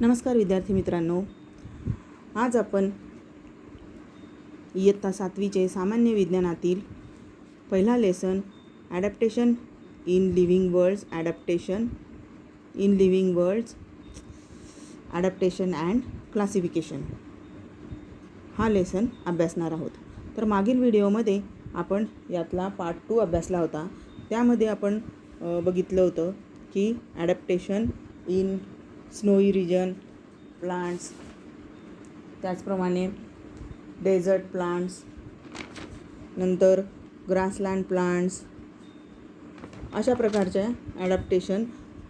नमस्कार विद्यार्थी मित्रांनो, आज आपण इयत्ता 7वीचे सामान्य विज्ञानातील पहिला lesson adaptation in living worlds adaptation and classification हा लेसन अभ्यासणार आहोत. तर मागील व्हिडिओमध्ये आपण यातला पार्ट 2 अभ्यासला होता. त्यामध्ये आपण बघितलं होतं की adaptation in snowy region plants, त्याचप्रमाणे डेझर्ट प्लांट्स, नंतर ग्रासलँड प्लांट्स, अशा प्रकारचे ॲडॅप्टेशन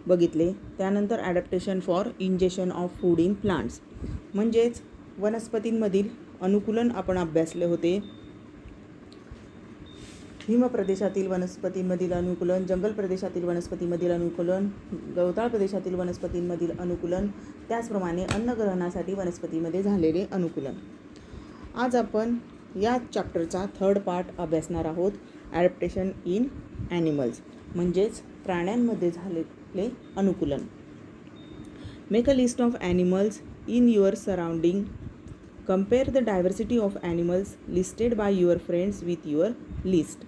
बघितले. त्यानंतर adaptation for injection of food in plants म्हणजेच वनस्पतींमधील अनुकूलन आपण अभ्यासले होते. हिम प्रदेशातील वनस्पतींमधील अनुकूलन, जंगल प्रदेशातील वनस्पतींमधील अनुकूलन, गवताळ प्रदेशातील वनस्पतींमधील अनुकूलन, त्याचप्रमाणे अन्नग्रहणासाठी वनस्पतीमध्ये झालेले अनुकूलन. आज आपण या चॅप्टरचा 3rd पार्ट अभ्यासणार आहोत, ॲडॅप्टेशन इन ॲनिमल्स म्हणजेच प्राण्यांमध्ये झालेले अनुकूलन. Make a list of animals in your surrounding. Compare the diversity of animals listed by your friends with your list.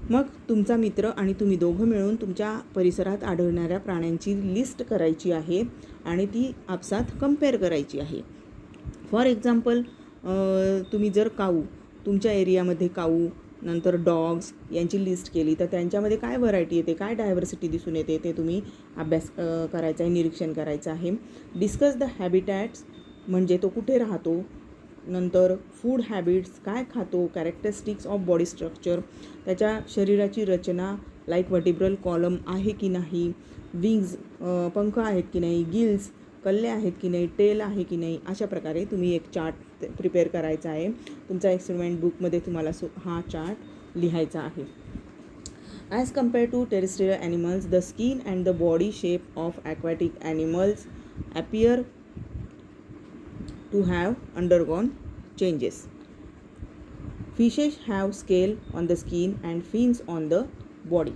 मग तुमचा मित्र आणि तुम्ही दोघं मिळून तुमच्या परिसरात आढळणाऱ्या प्राण्यांची लिस्ट करायची आहे आणि ती आपसात कंपेअर करायची आहे. फॉर एक्झाम्पल, तुम्ही जर तुमच्या एरियामध्ये नंतर डॉग्स यांची लिस्ट केली तर त्यांच्यामध्ये काय व्हरायटी येते, काय डायव्हर्सिटी दिसून येते ते तुम्ही अभ्यास करायचा आहे, निरीक्षण करायचं आहे. डिस्कस द हॅबिटॅट्स म्हणजे तो कुठे राहतो, नंतर फूड हॅबिट्स काय खातो, कॅरेक्टरिस्टिक्स ऑफ बॉडी स्ट्रक्चर त्याच्या शरीराची रचना, लाईक व्हर्टिब्रल कॉलम आहे की नाही, विंग्ज पंख आहेत की नाही, गिल्स कल्ले आहेत की नाही, टेल आहे की नाही, अशा प्रकारे तुम्ही एक चार्ट प्रिपेअर करायचा आहे. तुमचा एक्सपेरिमेंट बुकमध्ये तुम्हाला हा चार्ट लिहायचा आहे. As compare to terrestrial animals the skin and the body shape of aquatic animals appear to have undergone changes. Fishes have scale on the skin and fins on the body.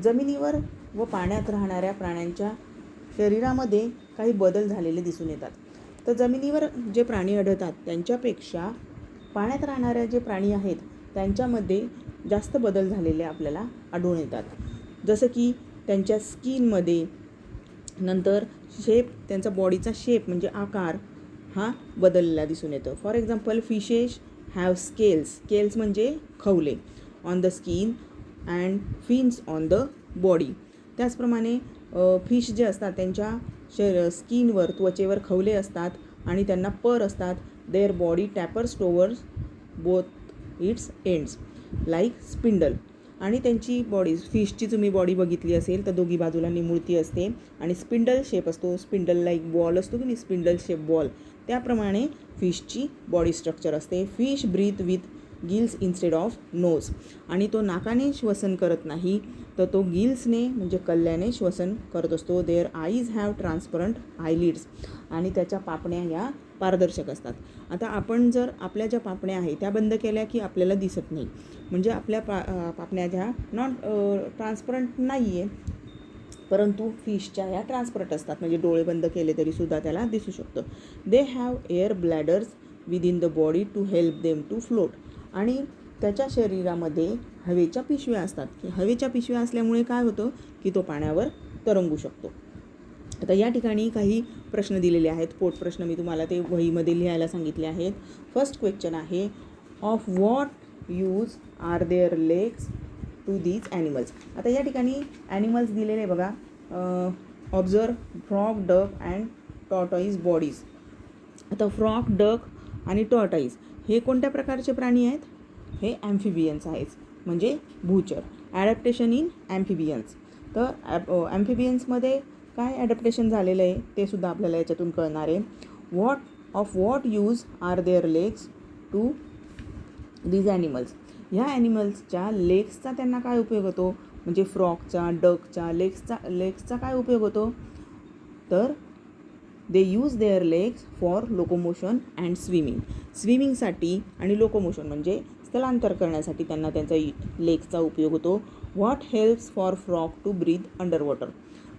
जमिनीवर व पाण्यात राहणाऱ्या प्राण्यांच्या शरीरामध्ये काही बदल झालेले दिसून येतात. तर जमिनीवर जे प्राणी आढळतात त्यांच्यापेक्षा पाण्यात राहणाऱ्या जे प्राणी आहेत त्यांच्यामध्ये जास्त बदल झालेले आपल्याला आढळून येतात. जसं की त्यांच्या स्किनमध्ये, नंतर शेप, त्यांचा बॉडीचा शेप म्हणजे आकार हा बदललेला दिसून येतो. For example, fishes have scales म्हणजे खवले on the skin and fins on the body. त्याचप्रमाणे फिश जे असतात त्यांच्या स्किनवर, त्वचेवर खवले असतात आणि त्यांना पर असतात. There body tapers towards both it's ends like spindle. आणि त्यांची बॉडी, फिशची तुम्ही बॉडी बघितली असेल तर दोघी बाजूला निमुळती असते आणि स्पिंडल शेप असतो, स्पिंडल लाईक बॉल असतो की नाही, स्पिंडल शेप बॉल, त्याप्रमाणे फिशची बॉडी स्ट्रक्चर असते. Fish breathe with gills instead of nose. आणि तो नाकाने श्वसन करत नाही तर तो गिल्सने म्हणजे कल्ल्याने श्वसन करत असतो. Their eyes have transparent eyelids. आणि त्याच्या पापण्या या पारदर्शक असतात. आता आपण जर आपल्या ज्या पापण्या आहेत त्या बंद केल्या की आपल्याला दिसत नाही, म्हणजे आपल्या पापण्या ज्या नॉन ट्रान्सपरंट नाही आहे, परंतु फिशच्या या ट्रान्सपरंट असतात, म्हणजे डोळे बंद केले तरीसुद्धा त्याला दिसू शकतं. They have air bladders within the body to help them to float. आणि त्याच्या शरीरामध्ये हवेच्या पिशव्या असतात. की हवेच्या पिशव्या असल्यामुळे काय होतं की तो पाण्यावर तरंगू शकतो. आता या ठिकाणी काही प्रश्न दिलेले आहेत, पोट प्रश्न मी तुम्हाला ते वहीमध्ये लिहायला सांगितले आहेत. फर्स्ट क्वेश्चन आहे, of what use are there legs to these animals. आता या ठिकाणी ॲनिमल्स दिलेले बघा, observe frog, duck and tortoise bodies. आता फ्रॉग, डक आणि टॉर्टॉईज हे कोणत्या प्रकारचे प्राणी आहेत? हे ॲम्फिबियन्स आहेत, म्हणजे भूचर. Adaptation in amphibians. तर ॲम्फिबियन्समध्ये काय ॲडॅप्टेशन झालेलं आहे ते सुद्धा आपल्याला याच्यातून कळणार आहे. What use are there legs to these animals. ह्या ॲनिमल्सच्या लेग्सचा त्यांना काय उपयोग होतो, म्हणजे फ्रॉगचा, डकचा लेग्सचा काय उपयोग होतो, तर they use their legs for locomotion and स्विमिंगसाठी आणि लोकोमोशन म्हणजे स्थलांतर करण्यासाठी त्यांना त्यांचा लेग्सचा उपयोग होतो. What helps for frog to breathe under water.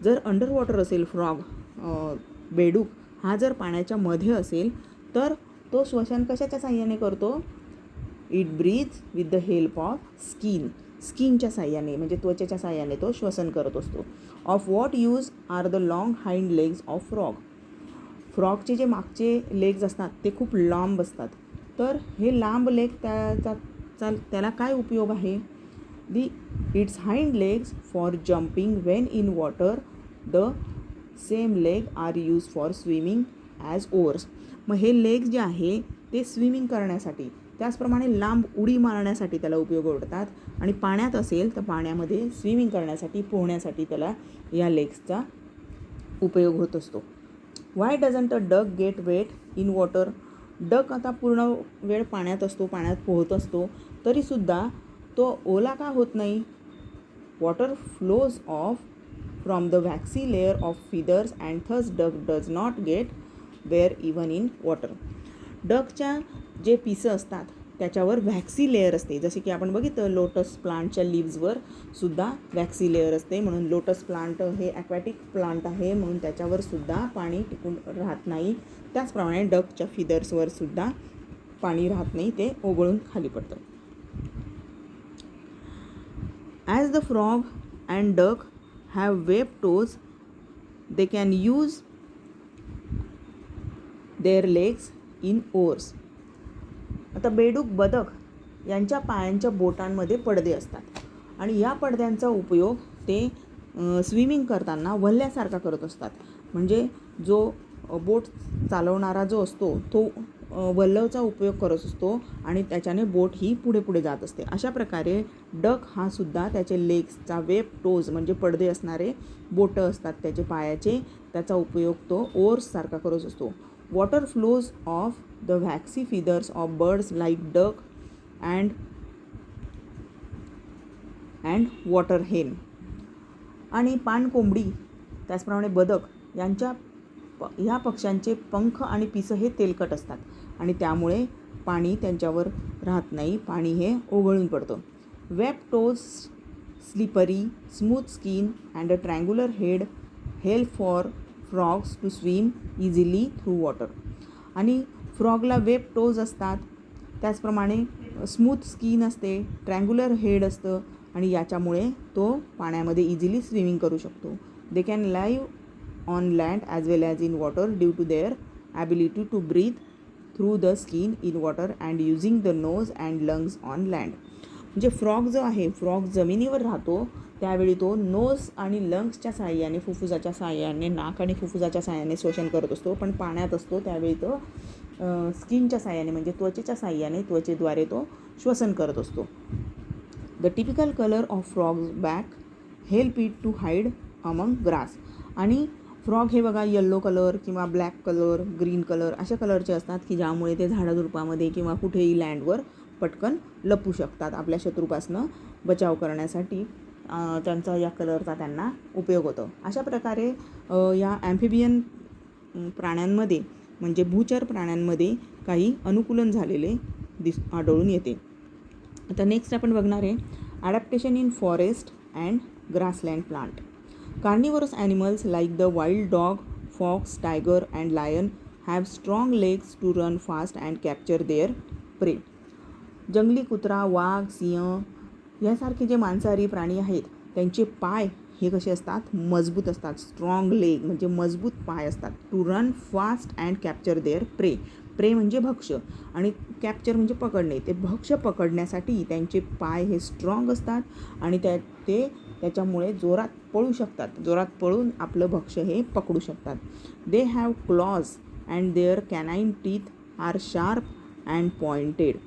जर अंडर वॉटर असेल फ्रॉग बेडूक हा जर पाण्याच्या मध्ये असेल तर तो श्वसन कशाच्या साहाय्याने करतो? It breathes with the help of स्किनच्या साहाय्याने म्हणजे त्वचेच्या साहाय्याने तो श्वसन करत असतो. Of what use are the long hind legs of फ्रॉगचे जे मागचे लेग्स असतात ते खूप लांब असतात. तर हे लांब लेग त्याला काय उपयोग आहे? Its hind legs for jumping when in water. The same leg are use for swimming as oars. मग हे लेग्स जे आहे ते स्विमिंग करण्यासाठी, त्याचप्रमाणे लांब उडी मारण्यासाठी त्याला उपयोग पडतात. आणि पाण्यात असेल तर पाण्यामध्ये स्विमिंग करण्यासाठी, पोहण्यासाठी त्याला या लेग्सचा उपयोग होत असतो. Why doesn't a duck get wet in water? Duck आता पूर्ण वेळ पाण्यात असतो, पाण्यात पोहत असतो, तरीसुद्धा तो ओला का होत नाही? Water flows off from the waxy layer of feathers and thus duck does not get wear even in water. डकच्या जे पिसं असतात त्याच्यावर व्हॅक्सी लेअर असते. जसे की आपण बघितलं लोटस प्लांटच्या लिव्जवर सुद्धा व्हॅक्सी लेअर असते. म्हणून लोटस प्लांट हे ॲक्वॅटिक प्लांट आहे, म्हणून त्याच्यावर सुद्धा पाणी टिकून राहत नाही. त्याचप्रमाणे डकच्या फिदर्सवर सुद्धा पाणी राहत नाही, ते ओघळून खाली पडतं. As the frog and duck have web toes they can use their legs in oars. आता बेडूक, बदक यांच्या पायांच्या बोटांमध्ये पडदे असतात आणि या पडद्यांचा उपयोग ते स्विमिंग करताना वल्ल्यासारखा करत असतात. म्हणजे जो बोट चालवणारा जो असतो तो वल्लवचा उपयोग करत असतो आणि त्याच्याने बोट ही पुढे पुढे जात असते. अशा प्रकारे डक हा सुद्धा त्याचे लेग्सचा वेब टोज म्हणजे पडदे असणारे बोटं असतात त्याचे पायाचे, त्याचा उपयोग तो ओअर्ससारखा करत असतो. Water flows off the waxy feathers of birds like duck and water hen. आणि पाणकोंबडी त्याचप्रमाणे बदक ह्या पक्ष्यांचे पंख आणि पिसं हे तेलकट असतात आणि त्यामुळे पाणी त्यांच्यावर राहत नाही, पाणी हे ओघळून पडतं. Web toes, slippery smooth skin and a triangular head help for frogs to swim easily through water. आणि फ्रॉगला वेब टोज असतात, त्याचप्रमाणे स्मूथ स्किन असते, ट्रँग्युलर हेड असतं आणि याच्यामुळे तो पाण्यामध्ये इझिली स्विमिंग करू शकतो. They can live on land as well as in water due to their ability to breathe through the skin in water and using the nose and lungs on land. म्हणजे frog जो आहे, frog जमिनीवर राहतो त्यावेळी तो knows आणि लंग्सच्या साहाय्याने, फुफ्फुसाच्या साहाय्याने, नाक आणि फुफ्फुसाच्या साहाय्याने श्वसन करत असतो. पण पाण्यात असतो त्यावेळी तो स्किनच्या साहाय्याने म्हणजे त्वचेच्या साहाय्याने, त्वचेद्वारे तो श्वसन करत असतो. The typical colour of frogs back help it to hide among grass. आणि फ्रॉग हे बघा येल्लो कलर किंवा ब्लॅक कलर, ग्रीन कलर अशा कलरचे असतात की ज्यामुळे ते झाडाझुडपामध्ये किंवा कुठेही लँडवर पटकन लपू शकतात. आपल्या शत्रूपासून बचाव करण्यासाठी त्यांचा या कलरचा त्यांना उपयोग होतो. अशा प्रकारे या ॲम्फिबियन प्राण्यांमध्ये म्हणजे भूचर प्राण्यांमध्ये काही अनुकूलन झालेले आढळून येते. आता नेक्स्ट आपण बघणार आहे adaptation in forest and grassland plant. Carnivorous animals like the wild dog, fox, tiger and lion have strong legs to run fast and capture their prey. जंगली कुत्रा, वाघ, सिंह यासारखे जे मांसाहारी प्राणी आहेत त्यांचे पाय हे कसे असतात? मजबूत असतात. स्ट्रॉंग लेग म्हणजे मजबूत पाय असतात. To run fast and capture their prey. Prey म्हणजे भक्ष्य आणि कॅप्चर म्हणजे पकडणे. ते भक्ष्य पकडण्यासाठी त्यांचे पाय हे स्ट्रॉंग असतात आणि त्याच्यामुळे जोरात पळू शकतात. जोरात पळून आपलं भक्ष्य हे पकडू शकतात. They have claws and their canine teeth are sharp and pointed.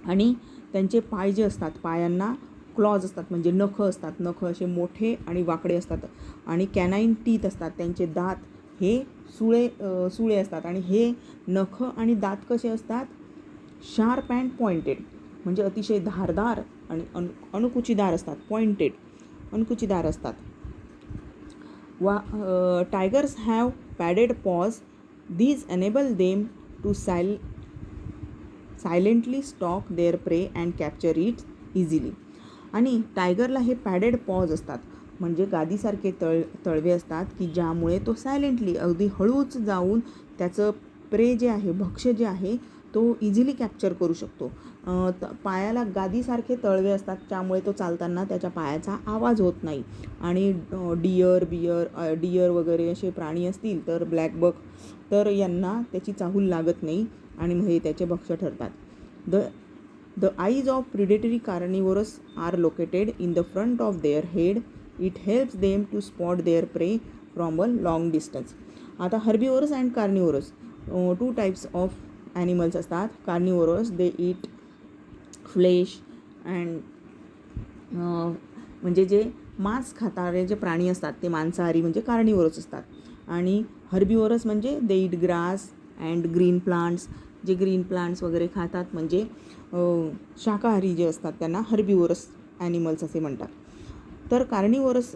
आणि त्यांचे पाय जे असतात, पायांना क्लॉज असतात म्हणजे नखं असतात. नखं असे मोठे आणि वाकडे असतात आणि कॅनाईन टीथ असतात. त्यांचे दात हे सुळे असतात आणि हे नखं आणि दात कसे असतात? शार्प अँड पॉइंटेड म्हणजे अतिशय धारदार आणि अणकुचीदार असतात. पॉइंटेड अणकुचीदार असतात. Tigers have padded paws. These enable them to silently stalk their prey and capture it easily. आणि टायगरला हे पॅडेड पॉज असतात म्हणजे गादीसारखे तळवे असतात की ज्यामुळे तो सायलेंटली अगदी हळूच जाऊन त्याचं प्रे जे आहे, भक्ष्य जे आहे तो इझिली कॅप्चर करू शकतो. पायाला गादीसारखे तळवे असतात त्यामुळे तो चालताना त्याच्या पायाचा आवाज होत नाही. आणि डिअर वगैरे असे प्राणी असतील तर ब्लॅक बक, तर यांना त्याची चाहूल लागत नाही आणि मग हे त्याचे भक्ष्य ठरतात. The eyes of predatory carnivores are located in the front of their head. It helps them to spot their prey from a long distance. आता herbivores and carnivores, two types of animals असतात. Carnivores they eat flesh and म्हणजे जे मांस खाणारे जे प्राणी असतात ते मांसाहारी म्हणजे कार्निवोरस असतात. आणि हर्बिवोरस म्हणजे दे ईट ग्रास अँड ग्रीन प्लांट्स, जे ग्रीन प्लांट्स वगैरे खातात म्हणजे शाकाहारी जे असतात त्यांना हर्बिवोरस ॲनिमल्स असे म्हणतात. तर कार्निवोरस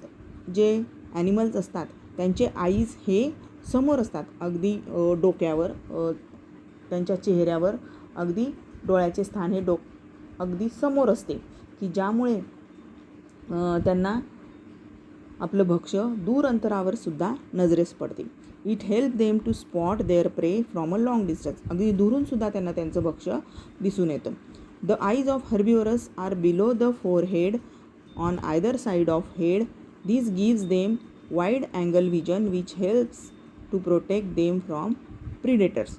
जे ॲनिमल्स असतात त्यांचे आईज हे समोर असतात, अगदी डोक्यावर, त्यांच्या चेहऱ्यावर अगदी डोळ्याचे स्थान हे अगदी समोर असते की ज्यामुळे त्यांना आपलं भक्ष्य दूर अंतरावर सुद्धा नजरेस पडते. It help them to spot their prey from a long distance, अगदी दुरून सुद्धा त्यांना त्यांचं भक्ष्य दिसून येतं. The eyes of herbivorous are below the forehead on either side of head. This gives them wide angle vision which helps to protect them from predators.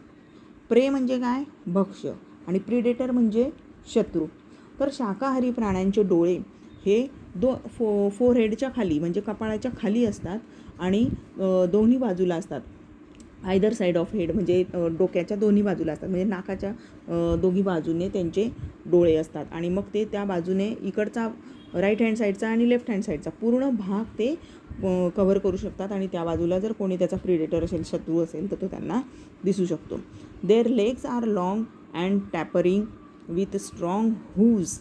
Prey म्हणजे काय? भक्ष्य. आणि प्रिडेटर म्हणजे शत्रू. तर शाकाहारी प्राण्यांचे डोळे हे फोरहेडच्या खाली म्हणजे कपाळाच्या खाली असतात आणि दोन्ही बाजूला असतात. आयदर साईड ऑफ हेड म्हणजे डोक्याच्या दोन्ही बाजूला असतात, म्हणजे नाकाच्या दोन्ही बाजूने त्यांचे डोळे असतात. आणि मग ते त्या बाजूने इकडचा राईट हँड साईडचा आणि लेफ्ट हँड साईडचा पूर्ण भाग ते कव्हर करू शकतात. आणि त्या बाजूला जर कोणी त्याचा प्रिडेटर असेल, शत्रू असेल, तर तो त्यांना दिसू शकतो. Their legs are long and tapering with strong hooves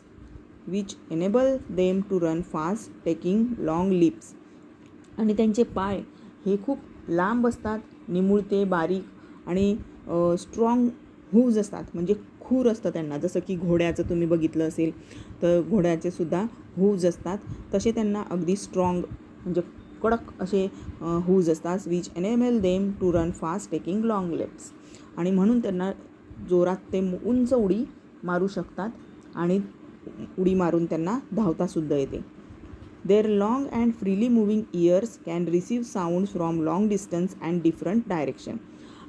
which enable them to run fast taking long leaps. आणि त्यांचे पाय हे खूप लांब असतात, निमुळते, बारीक आणि स्ट्रॉंग हूव्ज असतात, म्हणजे खूर असतं त्यांना. जसं की घोड्याचं तुम्ही बघितलं असेल तर घोड्याचे सुद्धा हूव्ज असतात, तसे त्यांना अगदी स्ट्रॉंग म्हणजे कडक असे हूव्ज असतात. Which enable them to run fast taking long leaps. आणि म्हणून त्यांना जोरात ते उंच उडी मारू शकतात आणि उडी मारून त्यांना धावतासुद्धा येते. Their long and freely moving ears can receive sounds from long distance and different direction.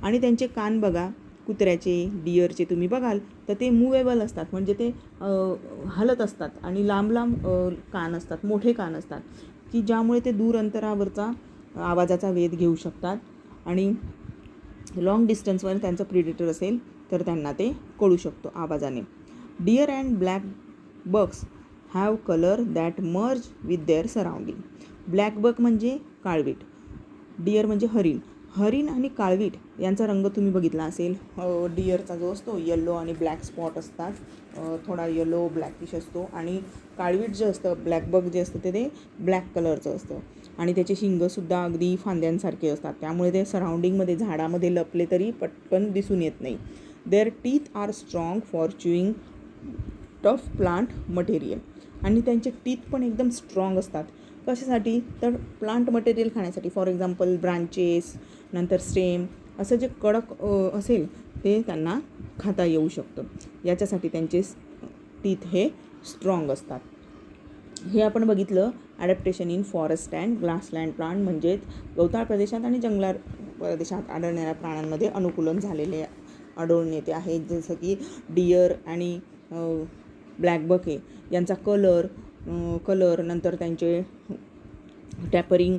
आणि त्यांचे कान बघा, कुत्र्याचे, डिअरचे तुम्ही बघाल तर ते मूवेबल असतात, म्हणजे ते हलत असतात आणि लांब लांब कान असतात, मोठे कान असतात की ज्यामुळे ते दूर अंतरावरचा आवाजाचा वेध घेऊ शकतात. आणि लाँग डिस्टन्सवर त्यांचं प्रिडेटर असेल तर त्यांना ते कळू शकतो आवाजाने. Deer and black bucks have colour that merge with their surrounding. Black buck म्हणजे काळवीट, डिअर म्हणजे हरिण. हरिण आणि काळवीट यांचा रंग तुम्ही बघितला असेल. डिअरचा जो असतो येलो आणि ब्लॅक स्पॉट असतात, थोडा येलो ब्लॅकिश असतो. आणि काळवीट जे असतं, ब्लॅक बक जे असतं ते ब्लॅक कलरचं असतं. आणि त्याचे शिंगसुद्धा अगदी फांद्यांसारखे असतात, त्यामुळे ते सराउंडिंगमध्ये झाडामध्ये लपले तरी पटकन दिसून येत नाही. Their teeth are strong for chewing tough plant material. आणि त्यांचे टीथ पण एकदम स्ट्रॉंग असतात. कशासाठी? तर प्लांट मटेरियल खाण्यासाठी. फॉर एक्झाम्पल ब्रांचेस, नंतर स्टेम, असं जे कडक असेल ते त्यांना खाता येऊ शकतं. याच्यासाठी त्यांचे टीथ हे स्ट्रॉंग असतात. हे आपण बघितलं adaptation in forest and grassland plant, म्हणजेच गवताळ प्रदेशात आणि जंगलाळ प्रदेशात आढळणाऱ्या प्राण्यांमध्ये अनुकूलन झालेले आढळून येते आहे. जसं की डिअर आणि ब्लॅक बक आहे यांचा कलर नंतर त्यांचे टॅपरिंग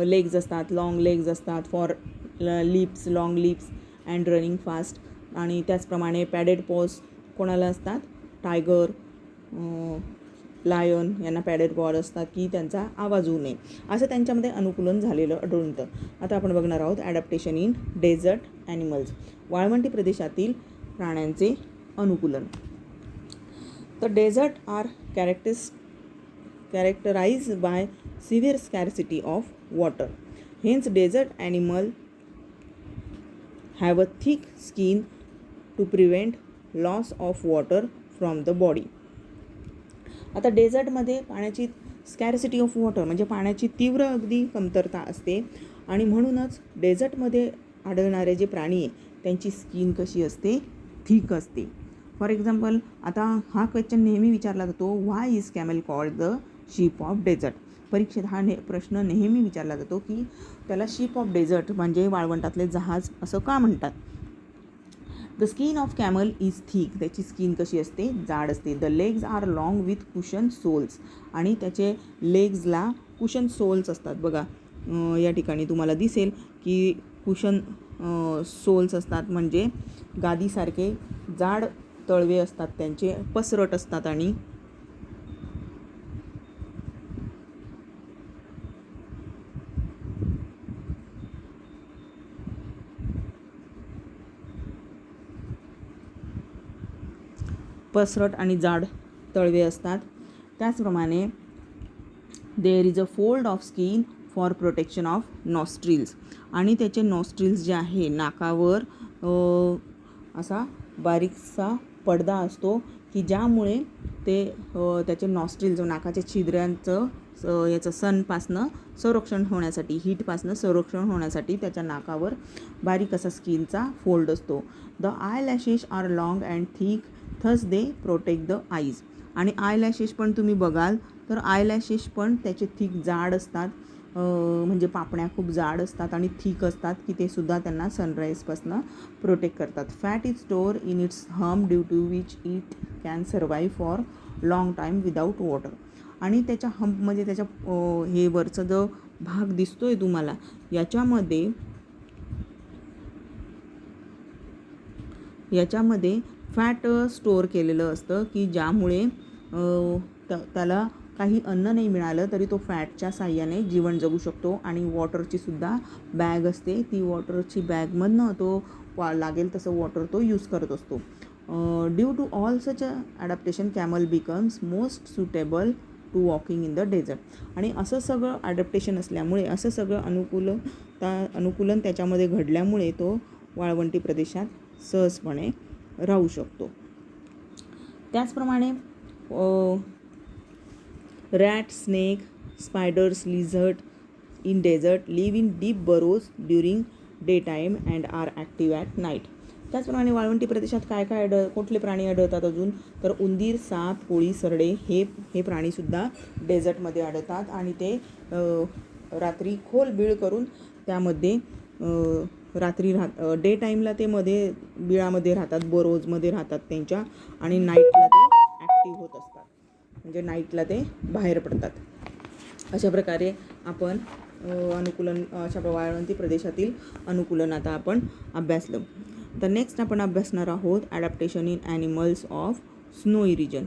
लेग्ज असतात, लाँग लेग्ज असतात, for lips, long lips and running fast. आणि त्याचप्रमाणे पॅडेड पॉज कोणाला असतात? टायगर, लायन यांना पॅडेड पॉज असतात की त्यांचा आवाज होऊ नये, असं त्यांच्यामध्ये अनुकूलन झालेलं आढळून येतं. आता आपण बघणार आहोत ॲडॅप्टेशन इन डेझर्ट ॲनिमल्स, वाळवंटी प्रदेशातील प्राण्यांचे अनुकूलन. The desert are characterized by severe scarcity of water. Hence, desert animals have a thick skin to prevent loss of water from the body. आता डेझर्टमध्ये पाण्याची स्कॅरसिटी ऑफ वॉटर म्हणजे पाण्याची तीव्र अगदी कमतरता असते आणि म्हणूनच डेझर्टमध्ये आढळणारे जे प्राणी आहे त्यांची स्किन कशी असते, थिक असते. फॉर एक्झाम्पल, आता हा क्वेश्चन नेहमी विचारला जातो, why is camel called the ship of desert. परीक्षेत हा प्रश्न नेहमी विचारला जातो की त्याला शीप ऑफ डेझर्ट म्हणजे वाळवंटातले जहाज असं का म्हणतात. The skin of camel is thick, त्याची स्किन कशी असते, जाड असते. The legs are long with cushion soles, आणि त्याचे लेग्सला कुशन सोल्स असतात. बघा या ठिकाणी तुम्हाला दिसेल की कुशन सोल्स असतात म्हणजे गादीसारखे जाड तळवे असतात, त्यांचे पसरट असतात आणि जाड तळवे असतात. त्याचप्रमाणे there is a fold of skin for protection of nostrils, आणि त्याचे नॉस्ट्रिल्स जे आहे नाकावर असा बारीकसा पडदा असतो की ज्यामुळे ते त्याचे नॉस्ट्रिल्स नाकाच्या छिद्रांचं याचं सनपासनं संरक्षण होण्यासाठी, हीटपासनं संरक्षण होण्यासाठी त्याच्या नाकावर बारीक असा स्किनचा फोल्ड असतो. The eyelashes are long and thick thus they protect the eyes, आणि आय लॅशेस पण तुम्ही बघाल तर आय लॅशेस पण त्याचे थिक जाड असतात, म्हणजे पापण्या खूप जाड असतात आणि थिक असतात की ते सुद्धा त्यांना सनराईजपासून प्रोटेक्ट करतात. Fat is store in its hump due to which it can survive for long time without water, आणि त्याच्या हंपमध्ये त्याच्या हे वरचा जो भाग दिसतोय तुम्हाला याच्यामध्ये फॅट स्टोअर केलेलं असतं की ज्यामुळे त्याला काही अन्न नाही मिळालं तरी तो फॅटच्या साह्याने जीवन जगू शकतो. आणि वॉटरची सुद्धा बॅग असते, ती वॉटरची बॅगमधनं तो लागेल तसं वॉटर तो यूज करत असतो. Due to all such adaptation camel becomes most suitable to walking in the desert, आणि असं सगळं ॲडॅप्टेशन असल्यामुळे, असं सगळं अनुकूलन त्याच्यामध्ये घडल्यामुळे तो वाळवंटी प्रदेशात सहजपणे राहू शकतो. त्याचप्रमाणे rat, snake, spiders, lizard in desert live in deep burrows during day time and are active at night. त्याचप्रमाणे वाळवंटी प्रदेशात काय कुठले प्राणी आढळतात अजून, तर उंदीर, साप, कोळी, सरडे हे प्राणीसुद्धा डेझर्टमध्ये आढळतात, आणि ते रात्री खोल बीळ करून त्यामध्ये रात्री डे टाईमला ते मध्ये बिळामध्ये राहतात, बरोजमध्ये राहतात त्यांच्या, आणि नाईटला ते ॲक्टिव्ह होत असतात, म्हणजे नाईटला ते बाहेर पडतात. अशा प्रकारे आपण अशा वाळवंटी प्रदेशातील अनुकूलन आता आपण अभ्यासलं. तर नेक्स्ट आपण अभ्यासणार आहोत adaptation in animals of snowy region,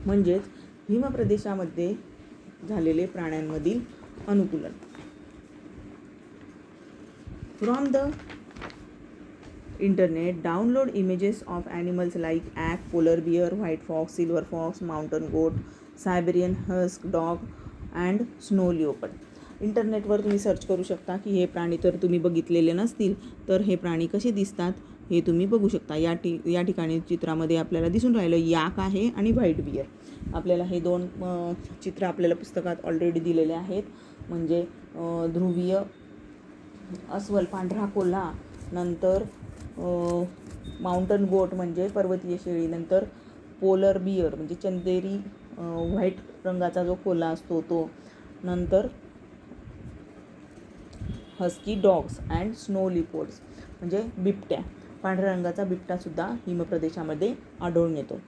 म्हणजेच हिमप्रदेशामध्ये झालेले प्राण्यांमधील अनुकूलन. From the internet download images of animals like yak, polar bear, white fox, silver fox, mountain goat, Siberian husky dog and snow leopard. इंटरनेटवर तुम्ही सर्च करू शकता की हे प्राणी तर तुम्ही बघितलेले नसतील तर हे प्राणी कसे दिसतात हे तुम्ही बघू शकता. या ठिकाणी चित्रामध्ये आपल्याला दिसून राहिलं याक आहे आणि व्हाईट बियर. आपल्याला हे दोन चित्र आपल्याला पुस्तकात ऑलरेडी दिलेले आहेत, म्हणजे ध्रुवीय अस्वल पांढरा कोल्हा, नंतर माउंटन गोट म्हणजे पर्वतीय शेळी, नंतर पोलर बियर म्हणजे चंदेरी व्हाईट रंगाचा जो कोल्हा असतो तो, नंतर husky dogs and snow leopards म्हणजे बिबट्या, पांढऱ्या रंगाचा बिबटासुद्धा हिमप्रदेशामध्ये आढळून येतो.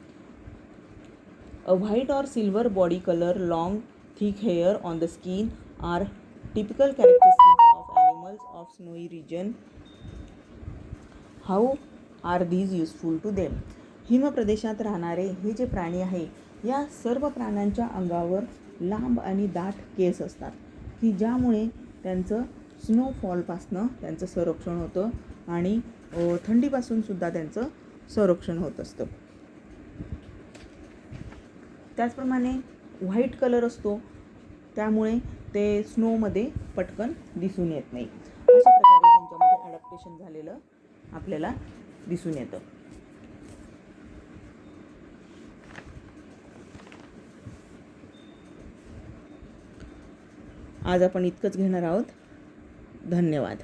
A white or silver body colour, long thick hair on the skin are typical characteristics of animals of snowy region. How are these useful to them. हिमप्रदेशात राहणारे हे जे प्राणी आहे या सर्व प्राण्यांच्या अंगावर लांब आणि दाट केस असतात की ज्यामुळे त्यांचं स्नोफॉलपासनं त्यांचं संरक्षण होतं आणि थंडीपासूनसुद्धा त्यांचं संरक्षण होत असतं. त्याचप्रमाणे व्हाईट कलर असतो त्यामुळे ते स्नोमध्ये पटकन दिसून येत नाही. अशा प्रकारे त्यांच्यामध्ये ॲडॅप्टेशन झालेलं आपल्याला दिसून येतं. आज आपण इतकंच घेणार आहोत. धन्यवाद.